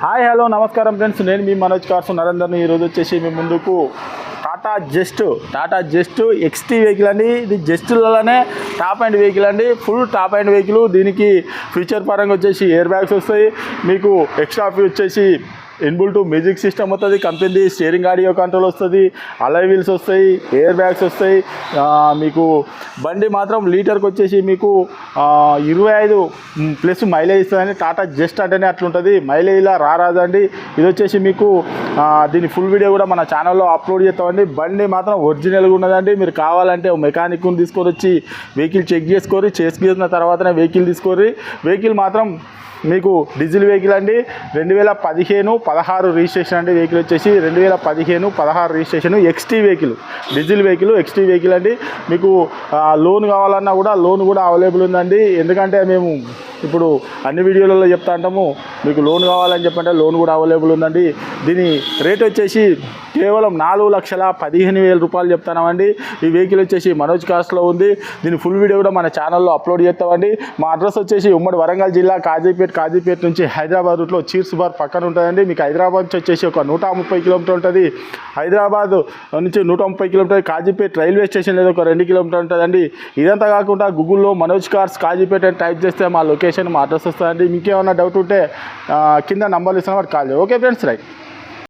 Hi hello నమస్కారం friends, నేను మీ Manoj cars నరేందర్ని. ఈరోజు వచ్చేసి మీ ముందుకు టాటా జస్ట్ ఎక్స్టీ వెహికల్ అండి. ఇది జస్ట్లలోనే టాప్ అండ్ వెహికల్ అండి, ఫుల్ టాప్ అండ్ వెహికల్. దీనికి ఫీచర్ పరంగా వచ్చేసి ఎయిర్ బ్యాగ్స్ వస్తాయి, మీకు ఎక్స్ట్రా వచ్చేసి ఇన్బుల్ టు మ్యూజిక్ సిస్టమ్ వస్తుంది, కంపెనీ స్టీరింగ్ ఆడియో కంట్రోల్ వస్తుంది, అలాయ్ వీల్స్ వస్తాయి, ఎయిర్ బ్యాగ్స్ వస్తాయి. మీకు బండి మాత్రం లీటర్కి వచ్చేసి మీకు 25+ మైలేజ్ ఇస్తుందండి. టాటా జస్ట్ అంటేనే అట్లుంటుంది, మైలేజ్లా రాదండి. ఇది వచ్చేసి మీకు దీని ఫుల్ వీడియో కూడా మన ఛానల్లో అప్లోడ్ చేస్తామండి. బండి మాత్రం ఒరిజినల్గా ఉన్నదండి. మీరు కావాలంటే మెకానిక్ని తీసుకొని వచ్చి వెహికల్ చెక్ చేసుకున్న తర్వాతనే వెహికల్ తీసుకొని. వెహికల్ మాత్రం మీకు డీజిల్ వెహికల్ అండి, 2015-16 రిజిస్ట్రేషన్ అండి. వెహికల్ వచ్చేసి 2015-16 registration, ఎక్స్టీ vehicle, diesel vehicle, ఎక్స్టీ vehicle అండి. మీకు లోన్ కావాలన్నా కూడా లోన్ కూడా అవైలబుల్ ఉందండి. ఎందుకంటే మేము ఇప్పుడు అన్ని వీడియోలలో చెప్తా ఉంటాము, మీకు లోన్ కావాలని చెప్పంటే లోన్ కూడా అవైలబుల్ ఉందండి. దీని రేట్ వచ్చేసి కేవలం 4,15,000 రూపాయలు చెప్తామండి. ఈ వెహికల్ వచ్చేసి మనోజ్ కార్స్లో ఉంది. దీని ఫుల్ వీడియో కూడా మన ఛానల్లో అప్లోడ్ చేస్తామండి. మా అడ్రస్ వచ్చేసి ఉమ్మడి వరంగల్ జిల్లా కాజీపేట నుంచి హైదరాబాద్ రూట్లో చీర్స్ బార్ పక్కన ఉంటుందండి. మీకు హైదరాబాద్ నుంచి వచ్చేసి ఒక 130 కిలోమీటర్ ఉంటుంది. హైదరాబాద్ నుంచి 130 కిలోమీటర్. కాజీపేట రైల్వే స్టేషన్ లేదా ఒక 2 కిలోమీటర్ ఉంటుందండి. ఇదంతా కాకుండా గూగుల్లో మనోజ్ కార్స్ కాజీపేట అని టైప్ చేస్తే మా లొకేషన్, మా అడ్రస్ వస్తుందండి. ఇంకేమైనా డౌట్ ఉంటే కింద నంబర్లు ఇస్తున్నా వాటి కాల్ చేయండి. Okay friends, right.